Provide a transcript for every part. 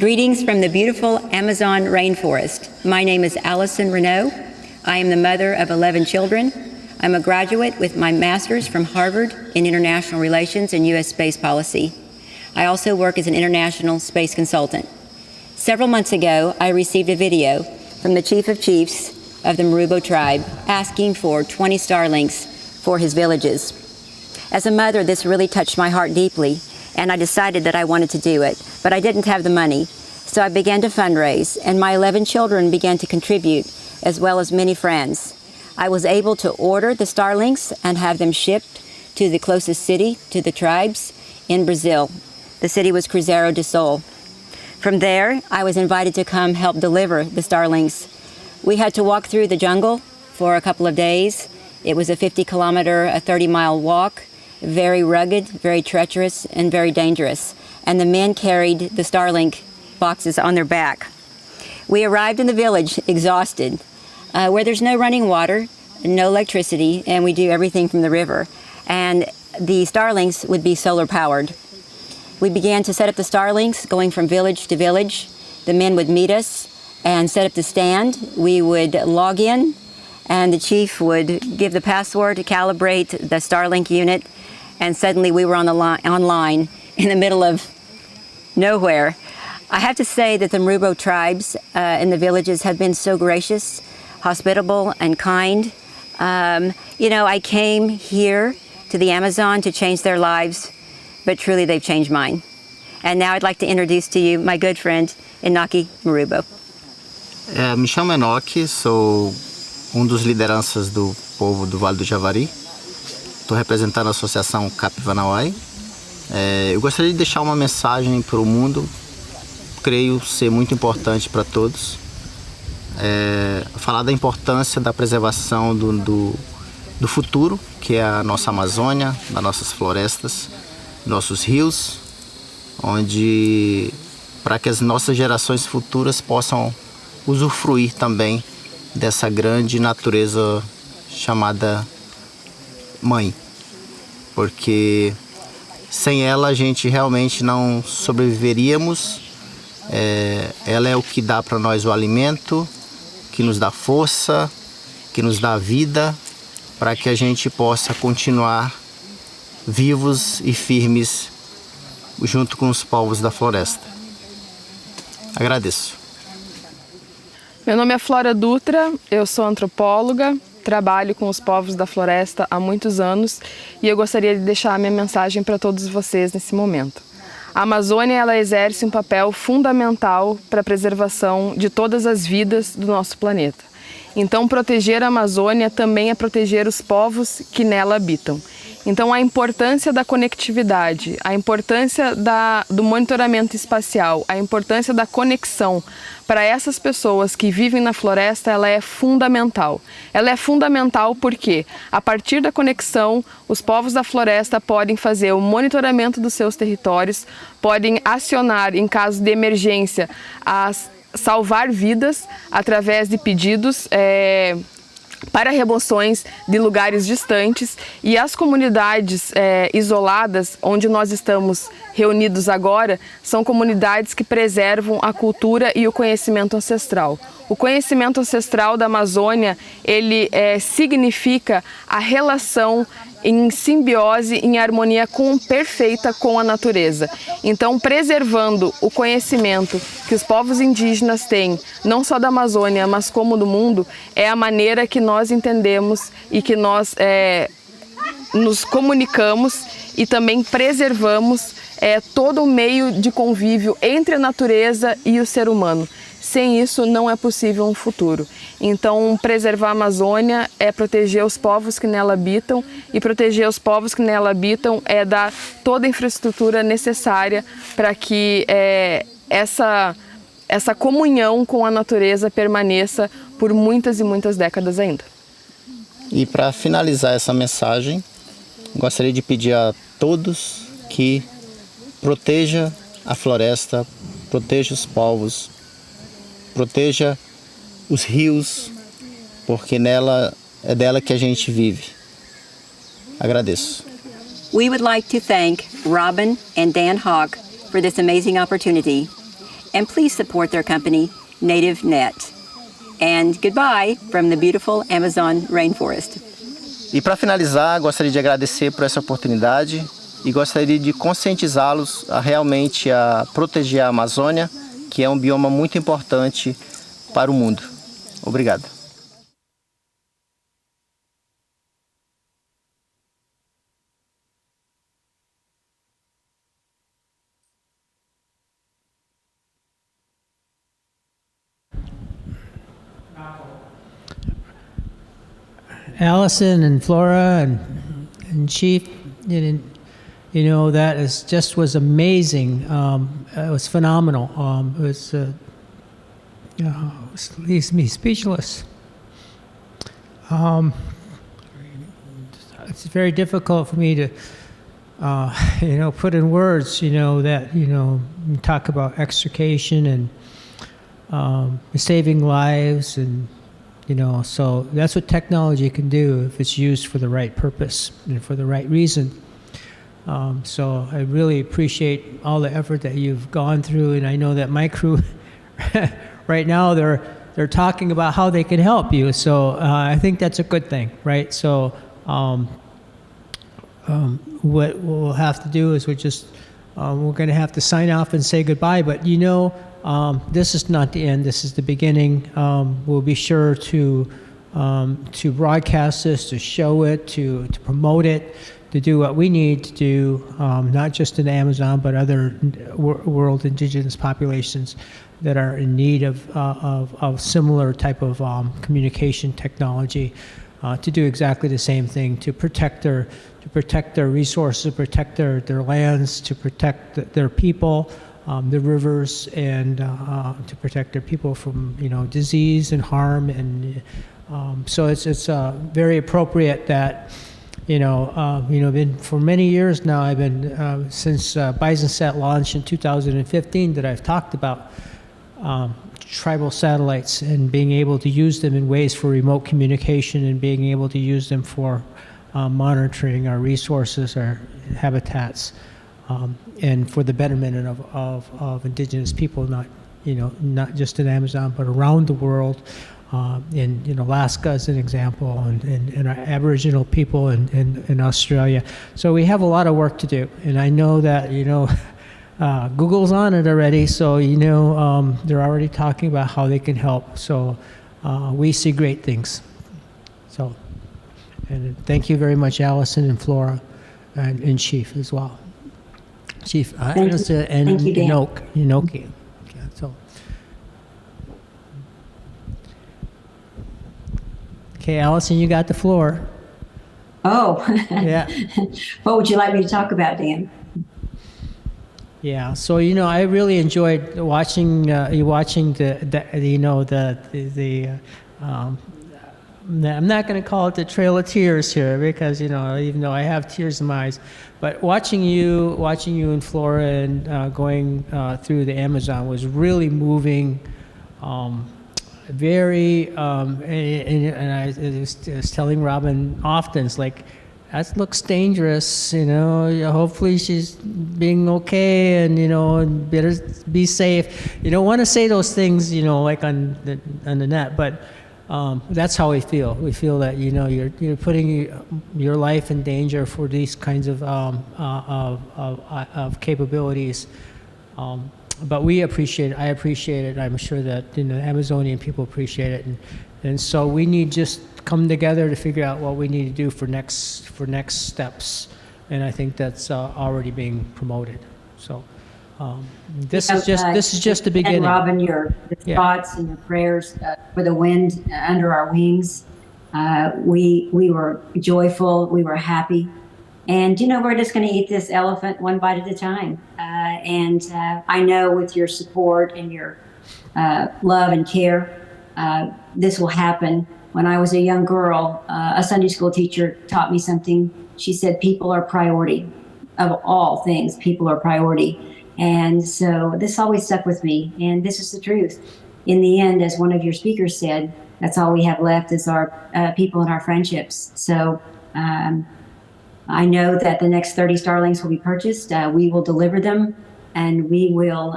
Greetings from the beautiful Amazon rainforest. My name is Allyson Reneau. I am the mother of 11 children. I'm a graduate with my master's from Harvard in International Relations and U.S. Space Policy. I also work as an international space consultant. Several months ago, I received a video from the Chief of Chiefs of the Marubo tribe asking for 20 Starlinks for his villages. As a mother, this really touched my heart deeply, and I decided that I wanted to do it, but I didn't have the money. So I began to fundraise, and my 11 children began to contribute, as well as many friends. I was able to order the Starlinks and have them shipped to the closest city to the tribes in Brazil. The city was Cruzeiro do Sul. From there, I was invited to come help deliver the Starlinks. We had to walk through the jungle for a couple of days. It was a 50-kilometer, a 30-mile walk, very rugged, very treacherous, and very dangerous. And the men carried the Starlink boxes on their back. We arrived in the village exhausted, where there's no running water, no electricity, and we do everything from the river. And the Starlinks would be solar powered. We began to set up the Starlinks, going from village to village. The men would meet us and set up the stand. We would log in, and the chief would give the password to calibrate the Starlink unit, and suddenly we were online in the middle of nowhere. I have to say that the Marubo tribes in the villages have been so gracious, hospitable, and kind. I came here to the Amazon to change their lives, but truly they've changed mine. And now I'd like to introduce to you my good friend, Enoque Marubo. Me chamo Enoque, sou dos lideranças do povo do Vale do Javari. Estou representando a Associação Capivanauai. Eu gostaria de deixar uma mensagem para o mundo, creio ser muito importante para todos. Falar da importância da preservação do futuro, que é a nossa Amazônia, das nossas florestas, nossos rios, onde para que as nossas gerações futuras possam usufruir também dessa grande natureza chamada mãe, porque sem ela a gente realmente não sobreviveríamos. Ela é o que dá para nós o alimento, que nos dá força, que nos dá vida, para que a gente possa continuar vivos e firmes junto com os povos da floresta. Agradeço. Meu nome é Flora Dutra, eu sou antropóloga, trabalho com os povos da floresta há muitos anos e eu gostaria de deixar a minha mensagem para todos vocês nesse momento. A Amazônia ela exerce um papel fundamental para a preservação de todas as vidas do nosso planeta. Então, proteger a Amazônia também é proteger os povos que nela habitam. Então, a importância da conectividade, a importância do monitoramento espacial, a importância da conexão para essas pessoas que vivem na floresta, ela é fundamental. Ela é fundamental porque, a partir da conexão, os povos da floresta podem fazer o monitoramento dos seus territórios, podem acionar, em caso de emergência, salvar vidas através de pedidos para remoções de lugares distantes, e as comunidades isoladas, onde nós estamos reunidos agora, são comunidades que preservam a cultura e o conhecimento ancestral. O conhecimento ancestral da Amazônia, ele significa a relação em simbiose, em harmonia perfeita com a natureza. Então, preservando o conhecimento que os povos indígenas têm, não só da Amazônia, mas como do mundo, é a maneira que nós entendemos e que nós nos comunicamos e também preservamos todo o meio de convívio entre a natureza e o ser humano. Sem isso, não é possível um futuro. Então, preservar a Amazônia é proteger os povos que nela habitam, e proteger os povos que nela habitam é dar toda a infraestrutura necessária para que essa comunhão com a natureza permaneça por muitas e muitas décadas ainda. E para finalizar essa mensagem, gostaria de pedir a todos que proteja a floresta, proteja os povos, proteja os rios, porque é dela que a gente vive. Agradeço. We would like to thank Robin and Dan Hawk for this amazing opportunity. and please support their company, Native Net. And goodbye from the beautiful Amazon rainforest. E para finalizar, gostaria de agradecer por essa oportunidade e gostaria de conscientizá-los realmente a proteger a Amazônia, que é um bioma muito importante para o mundo. Obrigado. Allyson and Flora and Chief, you know, that is just was amazing. It was phenomenal. It leaves me speechless. It's very difficult for me to, put in words, that, talk about extrication and saving lives and, so that's what technology can do if it's used for the right purpose and for the right reason. So I really appreciate all the effort that you've gone through, and I know that my crew right now they're talking about how they can help you. So I think that's a good thing, right? So what we'll have to do is we're going to have to sign off and say goodbye. But this is not the end. This is the beginning. We'll be sure to broadcast this, to show it, to promote it, to do what we need to do, not just in the Amazon, but other world indigenous populations that are in need of similar type of communication technology, to do exactly the same thing, to protect their resources, protect their lands, to protect their people, the rivers, and to protect their people from disease and harm. And so it's very appropriate that been for many years now. I've been since BisonSat launched in 2015 that I've talked about tribal satellites and being able to use them in ways for remote communication and being able to use them for monitoring our resources, our habitats, and for the betterment of indigenous people, not just in Amazon, but around the world. In Alaska as an example, and our Aboriginal people in Australia. So we have a lot of work to do, and I know that Google's on it already, so they're already talking about how they can help. So we see great things. So, and thank you very much, Allyson and Flora, and Chief as well. Chief, Thank you, Dan. Inoki. Yeah, so. Okay, Allyson, you got the floor. Oh, Yeah. what would you like me to talk about, Dan? Yeah. So I really enjoyed watching the I'm not going to call it the Trail of Tears here because even though I have tears in my eyes, but watching you and Flora and going through the Amazon was really moving. Very and I was telling Robin often, it's like that looks dangerous, hopefully she's being okay and better be safe. You don't want to say those things like on the net, but that's how we feel. We feel that you're putting your life in danger for these kinds of capabilities. But we appreciate it. I appreciate it. I'm sure that the Amazonian people appreciate it, and so we need just come together to figure out what we need to do for next steps. And I think that's already being promoted. So this is just the beginning. And Robin, your Yeah. thoughts and your prayers for the wind under our wings. We were joyful. We were happy. And we're just going to eat this elephant one bite at a time. And I know with your support and your love and care, this will happen. When I was a young girl, a Sunday school teacher taught me something. She said, people are priority. Of all things, people are priority. And so this always stuck with me. And this is the truth. In the end, as one of your speakers said, that's all we have left is our people and our friendships. So I know that the next 30 Starlings will be purchased. We will deliver them. and we will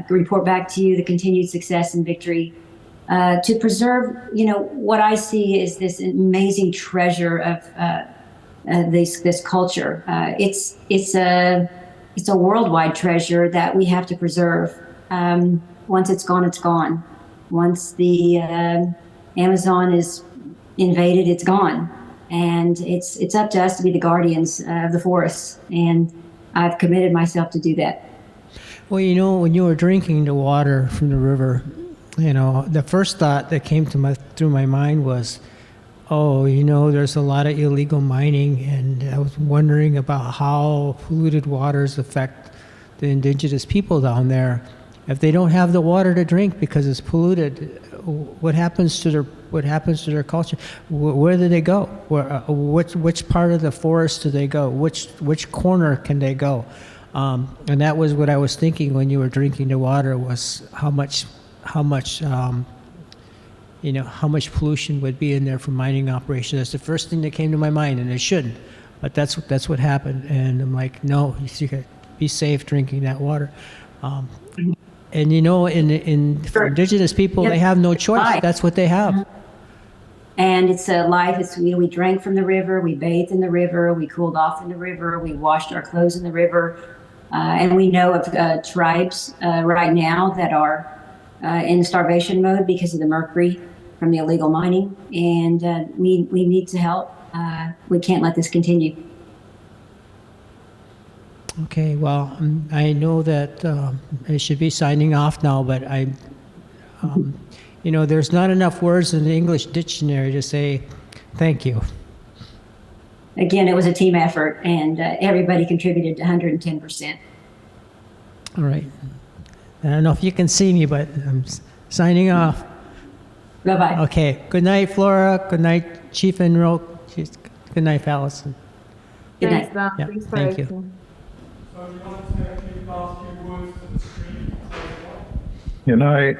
report back to you the continued success and victory to preserve, what I see is this amazing treasure of this culture. It's a worldwide treasure that we have to preserve. Once it's gone, it's gone. Once the Amazon is invaded, it's gone. And it's up to us to be the guardians of the forests. And I've committed myself to do that. Well, when you were drinking the water from the river, the first thought that came through my mind was, there's a lot of illegal mining, and I was wondering about how polluted waters affect the indigenous people down there. If they don't have the water to drink because it's polluted, what happens to their culture? Where do they go? Which part of the forest do they go? Which corner can they go? And that was what I was thinking when you were drinking the water, was how much pollution would be in there from mining operations. That's the first thing that came to my mind, and it shouldn't, but that's what happened. And I'm like, no, you gotta be safe drinking that water. And for indigenous people, they have no choice. That's what they have. And it's a life. We drank from the river, we bathed in the river, we cooled off in the river, we washed our clothes in the river. And we know of tribes right now that are in starvation mode because of the mercury from the illegal mining. And we need to help. We can't let this continue. Okay, well, I know that I should be signing off now, but there's not enough words in the English dictionary to say thank you. Again, it was a team effort, and everybody contributed 110%. All right. I don't know if you can see me, but I'm signing off. Bye-bye. Okay. Good night, Flora. Good night, Chief Enroll. Good night, Allyson. Good night. Thanks, Don. Yeah, Thanks for thank you. everything. So you want to take these last few words to the screen? Good night.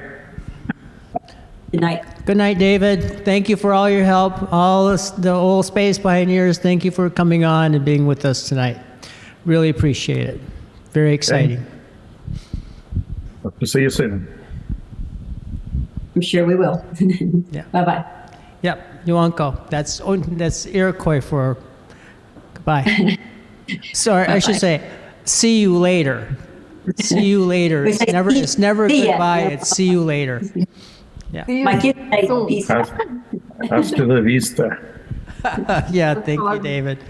Good night. Good night, David. Thank you for all your help. The old space pioneers, thank you for coming on and being with us tonight. Really appreciate it. Very exciting. Hope to see you soon. I'm sure we will. Yeah. Bye-bye. Yep, Yuanko. That's Iroquois for goodbye. Sorry, I should say, see you later. See you later. It's never See ya. goodbye. It's see you later. Yeah. My kids say peace out. Hasta la vista. Yeah. Thank you, David.